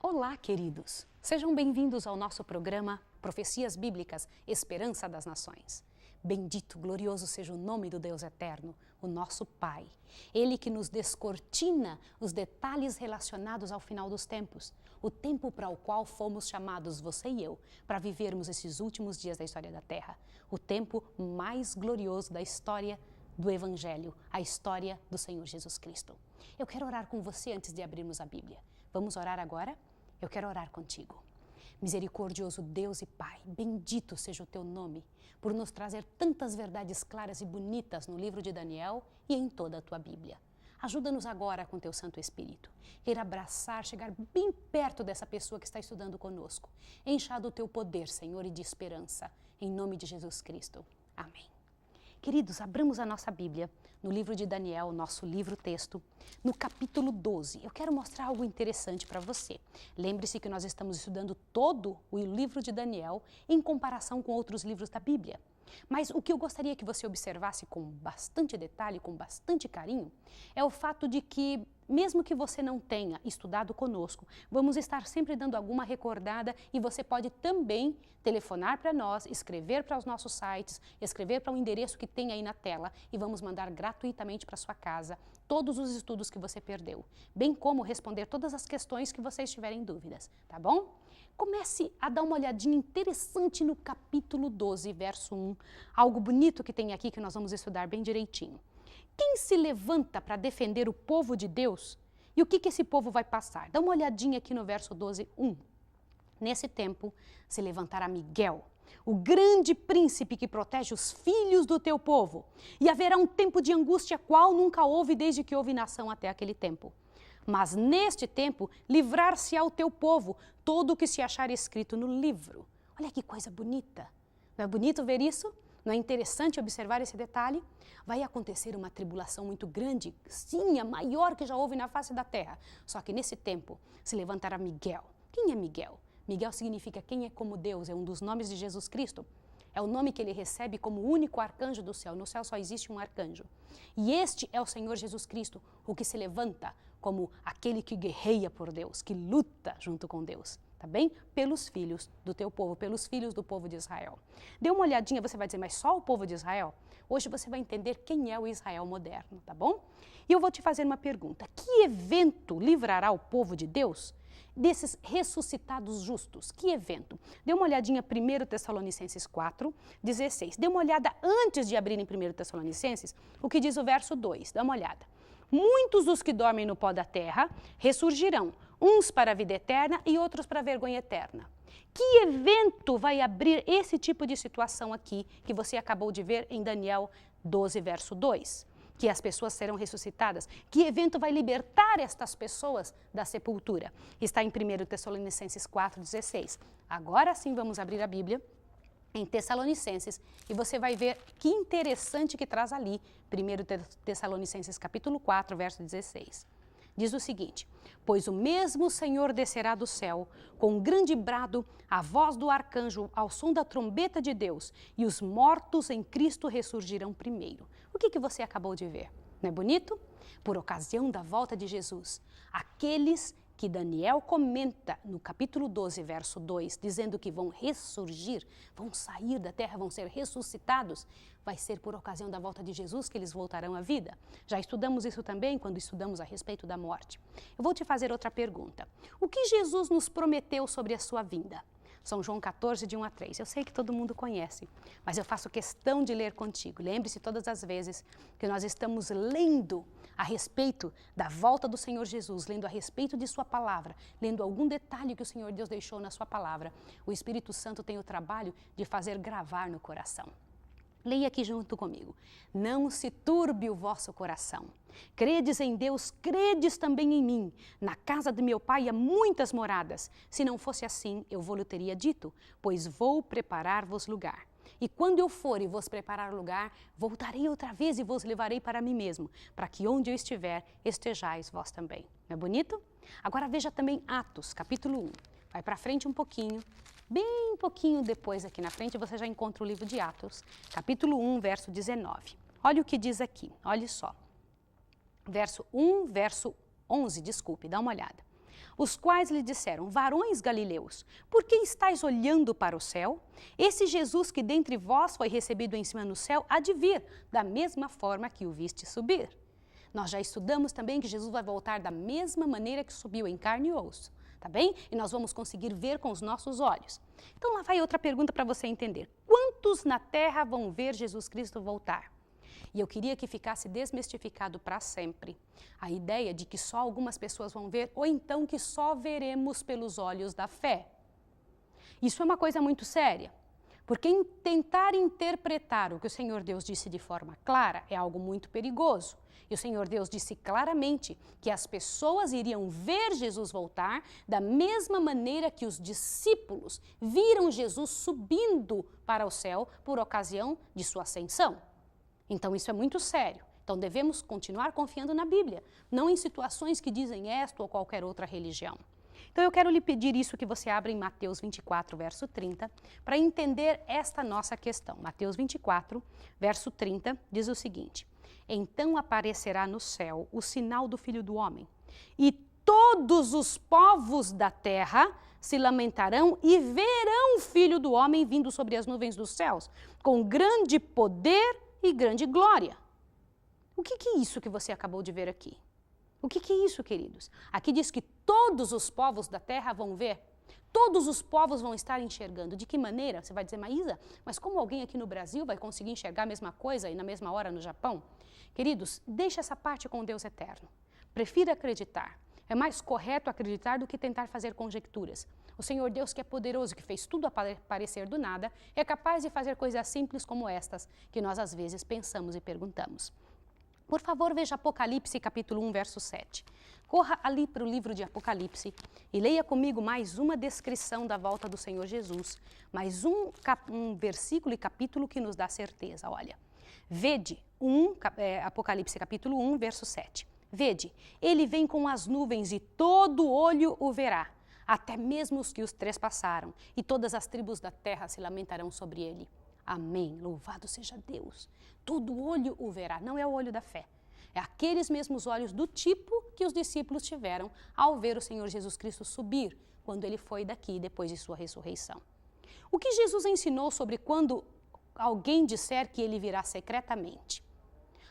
Olá, queridos! Sejam bem-vindos ao nosso programa Profecias Bíblicas, Esperança das Nações. Bendito, glorioso seja o nome do Deus Eterno, o nosso Pai. Ele que nos descortina os detalhes relacionados ao final dos tempos, o tempo para o qual fomos chamados, você e eu, para vivermos esses últimos dias da história da Terra, o tempo mais glorioso da história do Evangelho, a história do Senhor Jesus Cristo. Eu quero orar com você antes de abrirmos a Bíblia. Vamos orar agora? Eu quero orar contigo. Misericordioso Deus e Pai, bendito seja o teu nome por nos trazer tantas verdades claras e bonitas no livro de Daniel e em toda a tua Bíblia. Ajuda-nos agora com teu Santo Espírito. Ir abraçar, chegar bem perto dessa pessoa que está estudando conosco. Encha do teu poder, Senhor, e de esperança. Em nome de Jesus Cristo. Amém. Queridos, abramos a nossa Bíblia no livro de Daniel, nosso livro-texto, no capítulo 12. Eu quero mostrar algo interessante para você. Lembre-se que nós estamos estudando todo o livro de Daniel em comparação com outros livros da Bíblia. Mas o que eu gostaria que você observasse com bastante detalhe, com bastante carinho, é o fato de que, mesmo que você não tenha estudado conosco, vamos estar sempre dando alguma recordada e você pode também telefonar para nós, escrever para os nossos sites, escrever para o endereço que tem aí na tela e vamos mandar gratuitamente para sua casa todos os estudos que você perdeu, bem como responder todas as questões que vocês tiverem dúvidas, tá bom? Comece a dar uma olhadinha interessante no capítulo 12, verso 1, algo bonito que tem aqui que nós vamos estudar bem direitinho. Quem se levanta para defender o povo de Deus? E o que esse povo vai passar? Dá uma olhadinha aqui no verso 12, 1. Nesse tempo se levantará Miguel, o grande príncipe que protege os filhos do teu povo. E haverá um tempo de angústia qual nunca houve desde que houve nação até aquele tempo. Mas neste tempo livrar-se-á o teu povo todo o que se achar escrito no livro. Olha que coisa bonita. Não é bonito ver isso? Não é interessante observar esse detalhe? Vai acontecer uma tribulação muito grande, sim, a maior que já houve na face da terra. Só que nesse tempo se levantará Miguel. Quem é Miguel? Miguel significa quem é como Deus, é um dos nomes de Jesus Cristo. É o nome que ele recebe como o único arcanjo do céu. No céu só existe um arcanjo. E este é o Senhor Jesus Cristo, o que se levanta como aquele que guerreia por Deus, que luta junto com Deus, tá bem? Pelos filhos do teu povo, pelos filhos do povo de Israel. Dê uma olhadinha, você vai dizer, mas só o povo de Israel? Hoje você vai entender quem é o Israel moderno, tá bom? E eu vou te fazer uma pergunta. Que evento livrará o povo de Deus desses ressuscitados justos? Que evento? Dê uma olhadinha 1 Tessalonicenses 4, 16. Dê uma olhada antes de abrir em 1 Tessalonicenses, o que diz o verso 2. Dá uma olhada. Muitos dos que dormem no pó da terra ressurgirão, uns para a vida eterna e outros para a vergonha eterna. Que evento vai abrir esse tipo de situação aqui que você acabou de ver em Daniel 12, verso 2? Que as pessoas serão ressuscitadas. Que evento vai libertar estas pessoas da sepultura? Está em 1 Tessalonicenses 4,16. Agora sim vamos abrir a Bíblia em Tessalonicenses e você vai ver que interessante que traz ali 1 Tessalonicenses capítulo 4, verso 16. Diz o seguinte: pois o mesmo Senhor descerá do céu, com um grande brado, a voz do arcanjo, ao som da trombeta de Deus, e os mortos em Cristo ressurgirão primeiro. O que você acabou de ver? Não é bonito? Por ocasião da volta de Jesus, aqueles que Daniel comenta no capítulo 12, verso 2, dizendo que vão ressurgir, vão sair da terra, vão ser ressuscitados, vai ser por ocasião da volta de Jesus que eles voltarão à vida. Já estudamos isso também quando estudamos a respeito da morte. Eu vou te fazer outra pergunta. O que Jesus nos prometeu sobre a sua vinda? São João 14, de 1 a 3. Eu sei que todo mundo conhece, mas eu faço questão de ler contigo. Lembre-se todas as vezes que nós estamos lendo a respeito da volta do Senhor Jesus, lendo a respeito de sua palavra, lendo algum detalhe que o Senhor Deus deixou na sua palavra. O Espírito Santo tem o trabalho de fazer gravar no coração. Leia aqui junto comigo. Não se turbe o vosso coração. Credes em Deus, credes também em mim. Na casa de meu pai há muitas moradas. Se não fosse assim, eu vou-lhe teria dito, pois vou preparar-vos lugar. E quando eu for e vos preparar lugar, voltarei outra vez e vos levarei para mim mesmo, para que onde eu estiver, estejais vós também. Não é bonito? Agora veja também Atos, capítulo 1. Vai para frente um pouquinho. Bem pouquinho depois aqui na frente você já encontra o livro de Atos, capítulo 1, verso 19. Olha o que diz aqui, olha só. Verso 11, desculpe, dá uma olhada. os quais lhe disseram: varões galileus, por que estáis olhando para o céu? Esse Jesus que dentre vós foi recebido em cima no céu, há de vir, da mesma forma que o viste subir. Nós já estudamos também que Jesus vai voltar da mesma maneira que subiu, em carne e osso, tá bem? E nós vamos conseguir ver com os nossos olhos. Então lá vai outra pergunta para você entender. Quantos na terra vão ver Jesus Cristo voltar? E eu queria que ficasse desmistificado para sempre a ideia de que só algumas pessoas vão ver, ou então que só veremos pelos olhos da fé. Isso é uma coisa muito séria, porque tentar interpretar o que o Senhor Deus disse de forma clara é algo muito perigoso. E o Senhor Deus disse claramente que as pessoas iriam ver Jesus voltar da mesma maneira que os discípulos viram Jesus subindo para o céu por ocasião de sua ascensão. Então isso é muito sério. Então devemos continuar confiando na Bíblia, não em situações que dizem esta ou qualquer outra religião. Então eu quero lhe pedir isso que você abra em Mateus 24, verso 30, para entender esta nossa questão. Mateus 24, verso 30, diz o seguinte: então aparecerá no céu o sinal do Filho do Homem, e todos os povos da terra se lamentarão e verão o Filho do Homem vindo sobre as nuvens dos céus, com grande poder e grande glória. O que é isso que você acabou de ver aqui? O que é isso, queridos? Aqui diz que todos os povos da terra vão ver, todos os povos vão estar enxergando. De que maneira? Você vai dizer: Maísa, mas como alguém aqui no Brasil vai conseguir enxergar a mesma coisa e na mesma hora no Japão? Queridos, deixe essa parte com Deus eterno. Prefira acreditar. É mais correto acreditar do que tentar fazer conjecturas. O Senhor Deus, que é poderoso, que fez tudo aparecer do nada, é capaz de fazer coisas simples como estas, que nós às vezes pensamos e perguntamos. Por favor, veja Apocalipse capítulo 1, verso 7. Corra ali para o livro de Apocalipse e leia comigo mais uma descrição da volta do Senhor Jesus, mais um versículo e capítulo que nos dá certeza. Olha, vede, Apocalipse capítulo 1, verso 7. Vede, ele vem com as nuvens e todo olho o verá, até mesmo os que os trespassaram, e todas as tribos da terra se lamentarão sobre ele. Amém. Louvado seja Deus. Todo olho o verá, não é o olho da fé. É aqueles mesmos olhos do tipo que os discípulos tiveram ao ver o Senhor Jesus Cristo subir, quando ele foi daqui depois de sua ressurreição. O que Jesus ensinou sobre quando alguém disser que ele virá secretamente?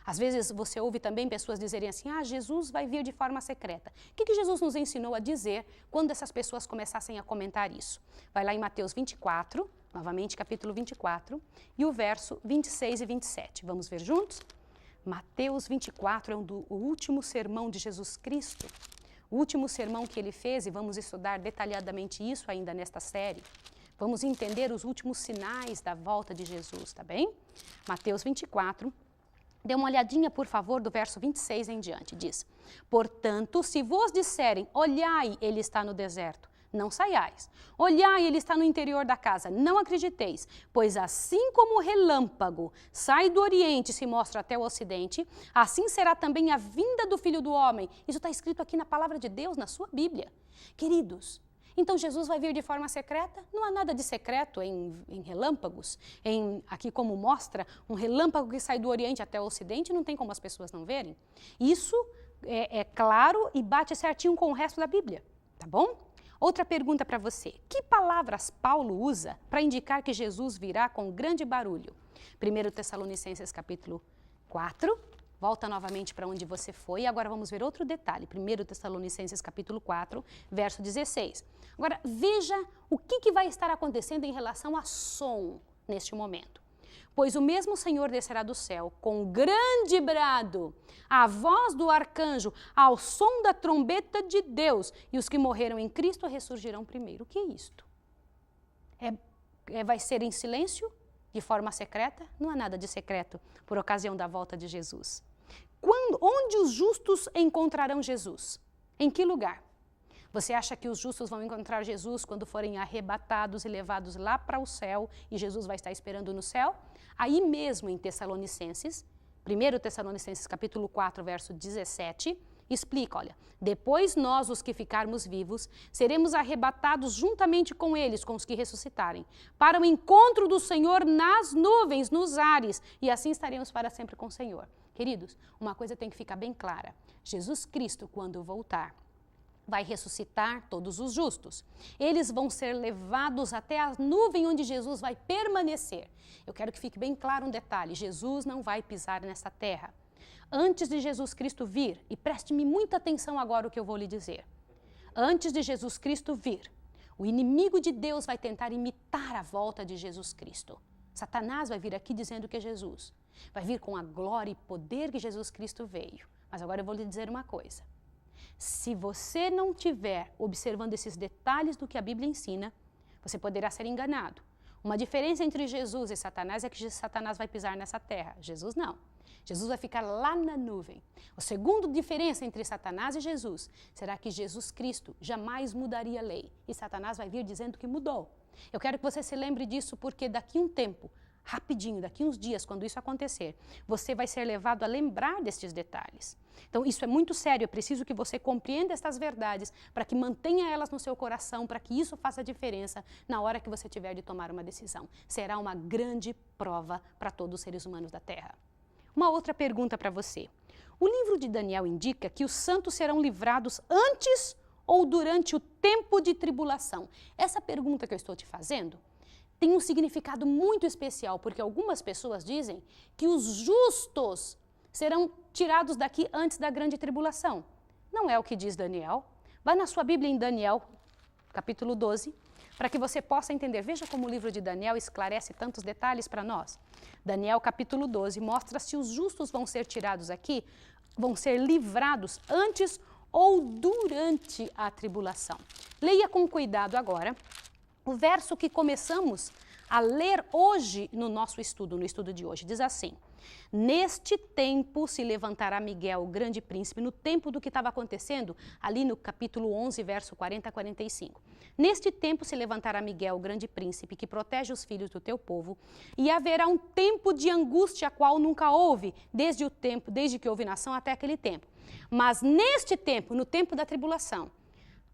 Às vezes você ouve também pessoas dizerem assim: Jesus vai vir de forma secreta. O que Jesus nos ensinou a dizer quando essas pessoas começassem a comentar isso? Vai lá em Mateus 24, novamente capítulo 24, e o verso 26 e 27. Vamos ver juntos? Mateus 24 é o último sermão de Jesus Cristo, o último sermão que ele fez, e vamos estudar detalhadamente isso ainda nesta série. Vamos entender os últimos sinais da volta de Jesus, tá bem? Mateus 24, dê uma olhadinha, por favor, do verso 26 em diante. Diz: portanto, se vos disserem, olhai, ele está no deserto, não saiais. Olhai, ele está no interior da casa, não acrediteis. Pois assim como o relâmpago sai do oriente e se mostra até o ocidente, assim será também a vinda do Filho do Homem. Isso está escrito aqui na palavra de Deus, na sua Bíblia. Queridos, então Jesus vai vir de forma secreta? Não há nada de secreto em relâmpagos. Aqui como mostra, um relâmpago que sai do oriente até o ocidente, não tem como as pessoas não verem. Isso é claro e bate certinho com o resto da Bíblia, tá bom? Outra pergunta para você: que palavras Paulo usa para indicar que Jesus virá com grande barulho? 1 Tessalonicenses capítulo 4, volta novamente para onde você foi, e agora vamos ver outro detalhe. 1 Tessalonicenses capítulo 4, verso 16. Agora veja o que vai estar acontecendo em relação a som neste momento. Pois o mesmo Senhor descerá do céu com grande brado, a voz do arcanjo, ao som da trombeta de Deus, e os que morreram em Cristo ressurgirão primeiro. O que é isto? Vai ser em silêncio, de forma secreta? Não há nada de secreto por ocasião da volta de Jesus. Onde os justos encontrarão Jesus? Em que lugar? Você acha que os justos vão encontrar Jesus quando forem arrebatados e levados lá para o céu e Jesus vai estar esperando no céu? Aí mesmo em Tessalonicenses, 1 Tessalonicenses capítulo 4, verso 17, explica, olha: depois nós, os que ficarmos vivos, seremos arrebatados juntamente com eles, com os que ressuscitarem, para o encontro do Senhor nas nuvens, nos ares, e assim estaremos para sempre com o Senhor. Queridos, uma coisa tem que ficar bem clara: Jesus Cristo, quando voltar, vai ressuscitar todos os justos. Eles vão ser levados até a nuvem onde Jesus vai permanecer. Eu quero que fique bem claro um detalhe: Jesus não vai pisar nessa terra. Antes de Jesus Cristo vir, e preste-me muita atenção agora o que eu vou lhe dizer. Antes de Jesus Cristo vir, o inimigo de Deus vai tentar imitar a volta de Jesus Cristo. Satanás vai vir aqui dizendo que é Jesus. Vai vir com a glória e poder que Jesus Cristo veio. Mas agora eu vou lhe dizer uma coisa. Se você não estiver observando esses detalhes do que a Bíblia ensina, você poderá ser enganado. Uma diferença entre Jesus e Satanás é que Satanás vai pisar nessa terra. Jesus não. Jesus vai ficar lá na nuvem. A segunda diferença entre Satanás e Jesus será que Jesus Cristo jamais mudaria a lei. E Satanás vai vir dizendo que mudou. Eu quero que você se lembre disso porque daqui a um tempo, rapidinho, daqui uns dias, quando isso acontecer, você vai ser levado a lembrar destes detalhes. Então, isso é muito sério, é preciso que você compreenda estas verdades para que mantenha elas no seu coração, para que isso faça diferença na hora que você tiver de tomar uma decisão. Será uma grande prova para todos os seres humanos da Terra. Uma outra pergunta para você. O livro de Daniel indica que os santos serão livrados antes ou durante o tempo de tribulação? Essa pergunta que eu estou te fazendo tem um significado muito especial, porque algumas pessoas dizem que os justos serão tirados daqui antes da grande tribulação. Não é o que diz Daniel. Vá na sua Bíblia em Daniel, capítulo 12, para que você possa entender. Veja como o livro de Daniel esclarece tantos detalhes para nós. Daniel, capítulo 12, mostra se os justos vão ser tirados aqui, vão ser livrados antes ou durante a tribulação. Leia com cuidado agora o verso que começamos a ler hoje no nosso estudo, no estudo de hoje. Diz assim: neste tempo se levantará Miguel, o grande príncipe, no tempo do que estava acontecendo, ali no capítulo 11, verso 40 a 45. Neste tempo se levantará Miguel, o grande príncipe, que protege os filhos do teu povo, e haverá um tempo de angústia, a qual nunca houve, desde que houve nação até aquele tempo. Mas neste tempo, no tempo da tribulação,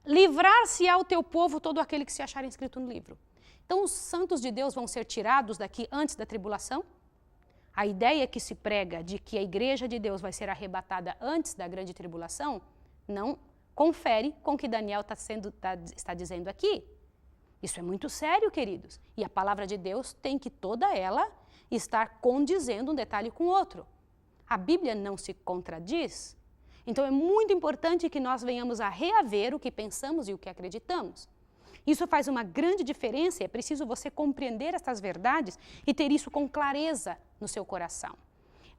livrar-se-á o teu povo todo aquele que se achar inscrito no livro. Então, os santos de Deus vão ser tirados daqui antes da tribulação? A ideia que se prega de que a igreja de Deus vai ser arrebatada antes da grande tribulação não confere com o que Daniel está dizendo aqui. Isso é muito sério, queridos. E a palavra de Deus tem que toda ela estar condizendo um detalhe com o outro. A Bíblia não se contradiz. Então é muito importante que nós venhamos a reaver o que pensamos e o que acreditamos. Isso faz uma grande diferença e é preciso você compreender essas verdades e ter isso com clareza no seu coração.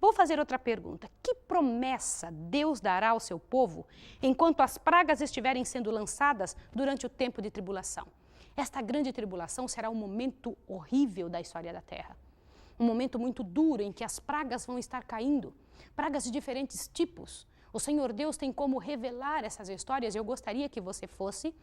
Vou fazer outra pergunta. Que promessa Deus dará ao seu povo enquanto as pragas estiverem sendo lançadas durante o tempo de tribulação? Esta grande tribulação será um momento horrível da história da Terra. Um momento muito duro em que as pragas vão estar caindo. Pragas de diferentes tipos. O Senhor Deus tem como revelar essas histórias. Eu gostaria que você fosse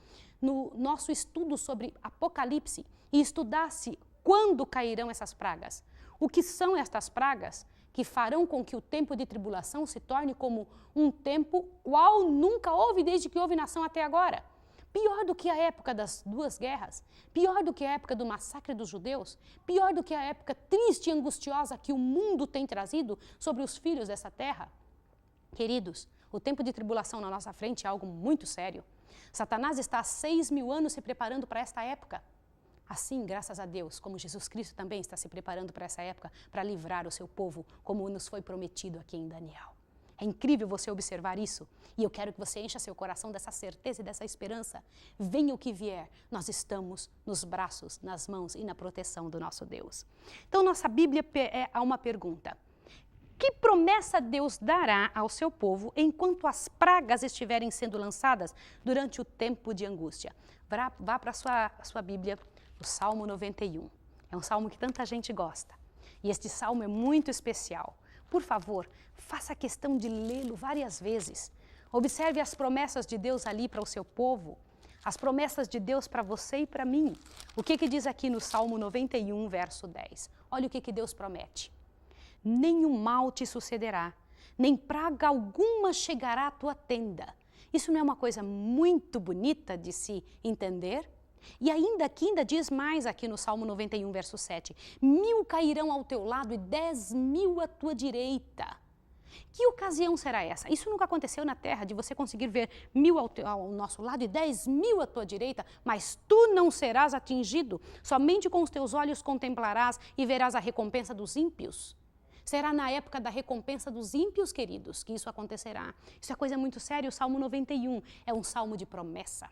no nosso estudo sobre Apocalipse e estudasse quando cairão essas pragas. O que são estas pragas que farão com que o tempo de tribulação se torne como um tempo qual nunca houve desde que houve nação até agora. Pior do que a época das duas guerras, pior do que a época do massacre dos judeus, pior do que a época triste e angustiosa que o mundo tem trazido sobre os filhos dessa terra. Queridos, o tempo de tribulação na nossa frente é algo muito sério. Satanás está há 6.000 anos se preparando para esta época. Assim, graças a Deus, como Jesus Cristo também está se preparando para essa época, para livrar o seu povo, como nos foi prometido aqui em Daniel. É incrível você observar isso, e eu quero que você encha seu coração dessa certeza e dessa esperança. Venha o que vier, nós estamos nos braços, nas mãos e na proteção do nosso Deus. Então, nossa Bíblia há uma pergunta. Que promessa Deus dará ao seu povo enquanto as pragas estiverem sendo lançadas durante o tempo de angústia? Vá para a sua Bíblia, o Salmo 91. É um salmo que tanta gente gosta. E este salmo é muito especial. Por favor, faça questão de lê-lo várias vezes. Observe as promessas de Deus ali para o seu povo. As promessas de Deus para você e para mim. O que diz aqui no Salmo 91, verso 10? Olha o que Deus promete. Nenhum mal te sucederá, nem praga alguma chegará à tua tenda. Isso não é uma coisa muito bonita de se entender? E ainda diz mais aqui no Salmo 91, verso 7. 1.000 cairão ao teu lado e 10.000 à tua direita, Que ocasião será essa? Isso nunca aconteceu na terra, de você conseguir ver 1000 ao nosso lado e 10.000 à tua direita, mas tu não serás atingido, somente com os teus olhos contemplarás e verás a recompensa dos ímpios. Será na época da recompensa dos ímpios, queridos, que isso acontecerá. Isso é coisa muito séria. O Salmo 91 é um salmo de promessa.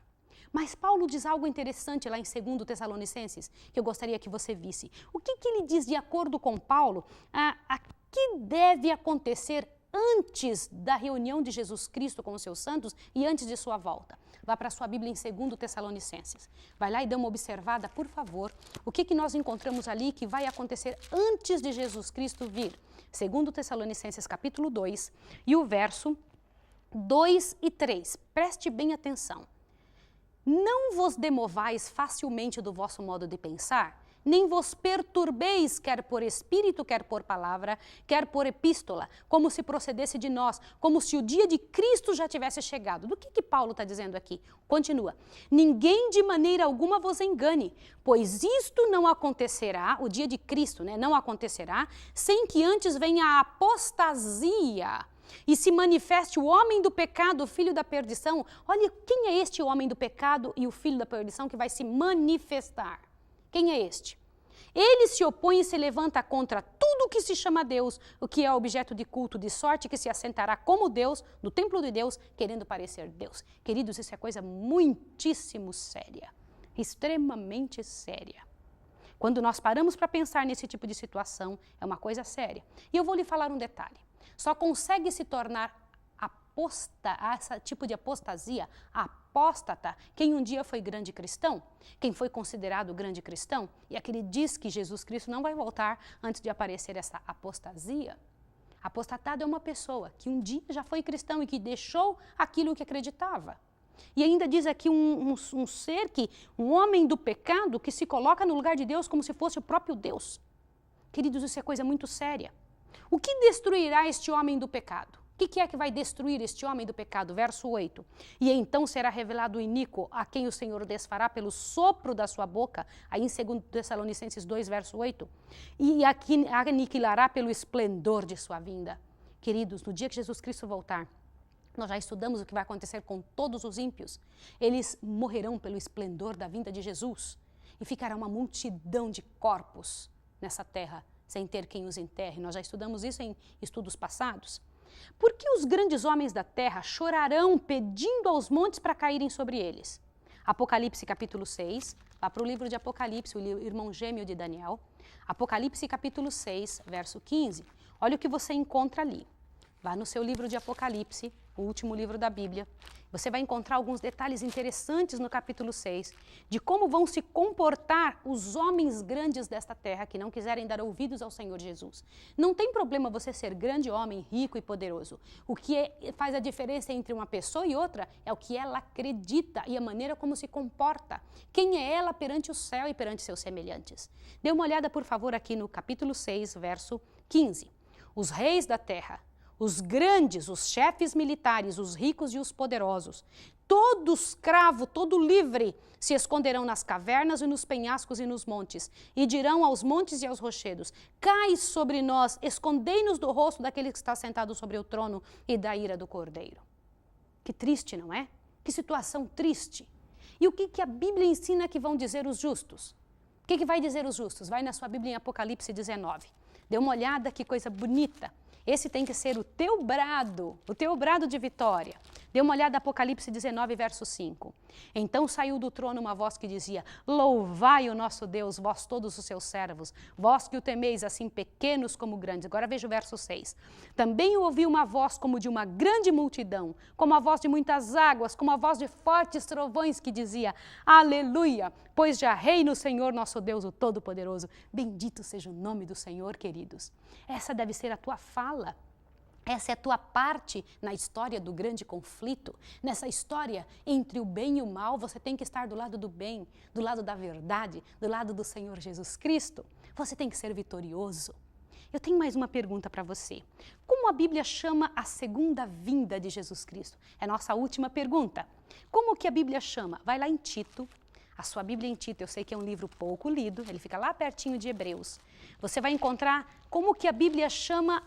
Mas Paulo diz algo interessante lá em 2 Tessalonicenses, que eu gostaria que você visse. O que ele diz de acordo com Paulo, a que deve acontecer antes da reunião de Jesus Cristo com os seus santos e antes de sua volta? Vá para a sua Bíblia em 2 Tessalonicenses. Vai lá e dê uma observada, por favor. O que nós encontramos ali que vai acontecer antes de Jesus Cristo vir? 2 Tessalonicenses capítulo 2 e o verso 2 e 3. Preste bem atenção. Não vos demovais facilmente do vosso modo de pensar, nem vos perturbeis, quer por espírito, quer por palavra, quer por epístola, como se procedesse de nós, como se o dia de Cristo já tivesse chegado. Do que Paulo está dizendo aqui? Continua. Ninguém de maneira alguma vos engane, pois isto não acontecerá, o dia de Cristo, não acontecerá, sem que antes venha a apostasia e se manifeste o homem do pecado, o filho da perdição. Olha, quem é este homem do pecado e o filho da perdição que vai se manifestar? Quem é este? Ele se opõe e se levanta contra tudo o que se chama Deus, o que é objeto de culto, de sorte que se assentará como Deus, no templo de Deus, querendo parecer Deus. Queridos, isso é coisa muitíssimo séria, extremamente séria. Quando nós paramos para pensar nesse tipo de situação, é uma coisa séria. E eu vou lhe falar um detalhe. Só consegue se tornar esse tipo de apostasia, apóstata, quem um dia foi grande cristão, quem foi considerado grande cristão, e aquele diz que Jesus Cristo não vai voltar antes de aparecer essa apostasia. Apostatado é uma pessoa que um dia já foi cristão e que deixou aquilo que acreditava. E ainda diz aqui um homem do pecado que se coloca no lugar de Deus como se fosse o próprio Deus. Queridos, isso é coisa muito séria. O que destruirá este homem do pecado? O que é que vai destruir este homem do pecado? Verso 8. E então será revelado o iníquo, a quem o Senhor desfará pelo sopro da sua boca, aí em 2 Tessalonicenses 2, verso 8. E aniquilará pelo esplendor de sua vinda. Queridos, no dia que Jesus Cristo voltar, nós já estudamos o que vai acontecer com todos os ímpios. Eles morrerão pelo esplendor da vinda de Jesus. E ficará uma multidão de corpos nessa terra, sem ter quem os enterre. Nós já estudamos isso em estudos passados. Por que os grandes homens da terra chorarão pedindo aos montes para caírem sobre eles? Apocalipse capítulo 6, vá para o livro de Apocalipse, o irmão gêmeo de Daniel. Apocalipse capítulo 6, verso 15. Olha o que você encontra ali. Vá no seu livro de Apocalipse, o último livro da Bíblia. Você vai encontrar alguns detalhes interessantes no capítulo 6, de como vão se comportar os homens grandes desta terra que não quiserem dar ouvidos ao Senhor Jesus. Não tem problema você ser grande homem, rico e poderoso. O que faz a diferença entre uma pessoa e outra é o que ela acredita e a maneira como se comporta. Quem é ela perante o céu e perante seus semelhantes. Dê uma olhada, por favor, aqui no capítulo 6, verso 15. Os reis da terra, os grandes, os chefes militares, os ricos e os poderosos, todo escravo, todo livre, se esconderão nas cavernas e nos penhascos e nos montes, e dirão aos montes e aos rochedos: cai sobre nós, escondei-nos do rosto daquele que está sentado sobre o trono e da ira do Cordeiro. Que triste, não é? Que situação triste. E o que a Bíblia ensina que vão dizer os justos? O que vai dizer os justos? Vai na sua Bíblia em Apocalipse 19. Dê uma olhada, que coisa bonita. Esse tem que ser o teu brado de vitória. Dê uma olhada, Apocalipse 19, verso 5. Então saiu do trono uma voz que dizia: louvai o nosso Deus, vós todos os seus servos, vós que o temeis, assim pequenos como grandes. Agora veja o verso 6. Também ouvi uma voz como de uma grande multidão, como a voz de muitas águas, como a voz de fortes trovões que dizia: aleluia, pois já reina o Senhor nosso Deus, o Todo-Poderoso. Bendito seja o nome do Senhor, queridos. Essa deve ser a tua fala. Essa é a tua parte na história do grande conflito. Nessa história entre o bem e o mal, você tem que estar do lado do bem, do lado da verdade, do lado do Senhor Jesus Cristo. Você tem que ser vitorioso. Eu tenho mais uma pergunta para você. Como a Bíblia chama a segunda vinda de Jesus Cristo? É a nossa última pergunta. Como que a Bíblia chama? Vai lá em Tito. A sua Bíblia em Tito, eu sei que é um livro pouco lido, ele fica lá pertinho de Hebreus. Você vai encontrar como que a Bíblia chama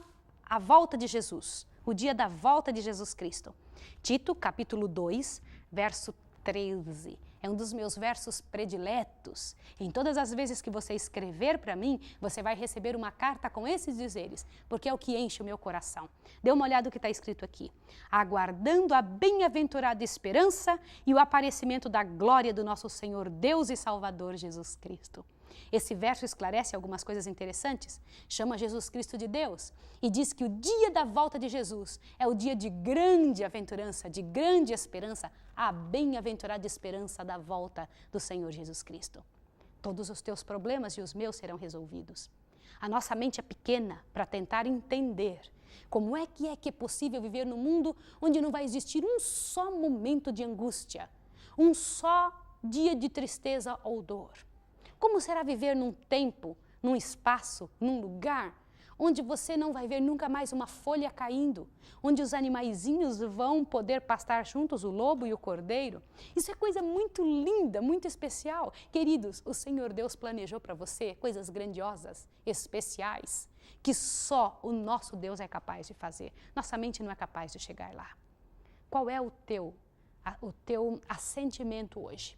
a volta de Jesus, o dia da volta de Jesus Cristo. Tito, capítulo 2, verso 13. É um dos meus versos prediletos. Em todas as vezes que você escrever para mim, você vai receber uma carta com esses dizeres, porque é o que enche o meu coração. Dê uma olhada no que está escrito aqui. Aguardando a bem-aventurada esperança e o aparecimento da glória do nosso Senhor Deus e Salvador Jesus Cristo. Esse verso esclarece algumas coisas interessantes, chama Jesus Cristo de Deus e diz que o dia da volta de Jesus é o dia de grande aventurança, de grande esperança, a bem-aventurada esperança da volta do Senhor Jesus Cristo. Todos os teus problemas e os meus serão resolvidos. A nossa mente é pequena para tentar entender como é que é possível viver num mundo onde não vai existir um só momento de angústia, um só dia de tristeza ou dor. Como será viver num tempo, num espaço, num lugar, onde você não vai ver nunca mais uma folha caindo, onde os animaizinhos vão poder pastar juntos, o lobo e o cordeiro? Isso é coisa muito linda, muito especial. Queridos, o Senhor Deus planejou para você coisas grandiosas, especiais, que só o nosso Deus é capaz de fazer. Nossa mente não é capaz de chegar lá. Qual é o teu assentimento hoje?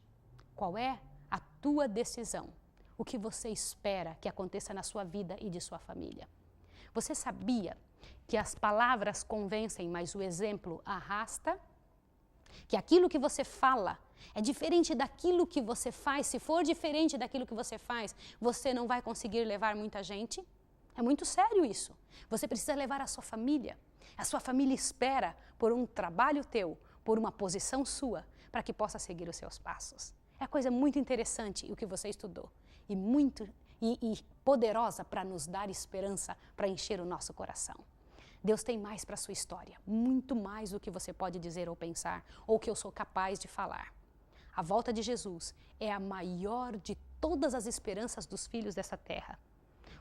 Qual é a tua decisão? O que você espera que aconteça na sua vida e de sua família? Você sabia que as palavras convencem, mas o exemplo arrasta? Que aquilo que você fala é diferente daquilo que você faz. Se for diferente daquilo que você faz, você não vai conseguir levar muita gente? É muito sério isso. Você precisa levar a sua família. A sua família espera por um trabalho teu, por uma posição sua, para que possa seguir os seus passos. É coisa muito interessante o que você estudou e poderosa para nos dar esperança, para encher o nosso coração. Deus tem mais para a sua história, muito mais do que você pode dizer ou pensar, ou que eu sou capaz de falar. A volta de Jesus é a maior de todas as esperanças dos filhos dessa terra.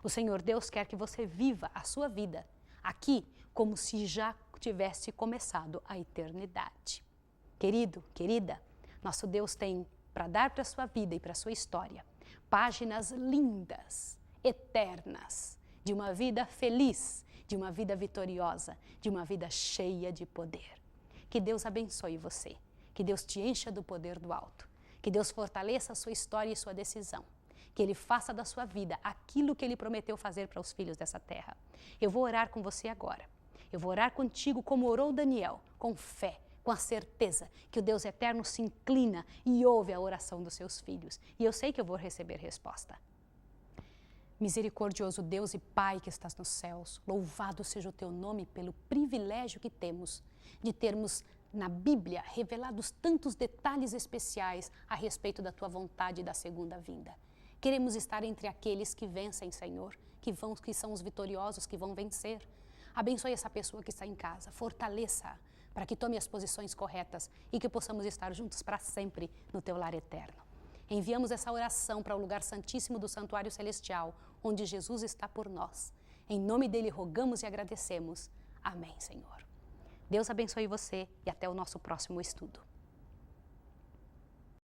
O Senhor Deus quer que você viva a sua vida aqui como se já tivesse começado a eternidade. Querido, querida, nosso Deus tem para dar para a sua vida e para a sua história páginas lindas, eternas, de uma vida feliz, de uma vida vitoriosa, de uma vida cheia de poder. Que Deus abençoe você, que Deus te encha do poder do alto, que Deus fortaleça a sua história e sua decisão, que Ele faça da sua vida aquilo que Ele prometeu fazer para os filhos dessa terra. Eu vou orar com você agora. Eu vou orar contigo como orou Daniel, com fé, com a certeza que o Deus eterno se inclina e ouve a oração dos seus filhos. E eu sei que eu vou receber resposta. Misericordioso Deus e Pai que estás nos céus, louvado seja o teu nome pelo privilégio que temos de termos na Bíblia revelados tantos detalhes especiais a respeito da tua vontade e da segunda vinda. Queremos estar entre aqueles que vencem, Senhor, que são os vitoriosos, que vão vencer. Abençoe essa pessoa que está em casa, fortaleça para que tome as posições corretas e que possamos estar juntos para sempre no teu lar eterno. Enviamos essa oração para o lugar santíssimo do santuário celestial, onde Jesus está por nós. Em nome dele rogamos e agradecemos. Amém, Senhor. Deus abençoe você e até o nosso próximo estudo.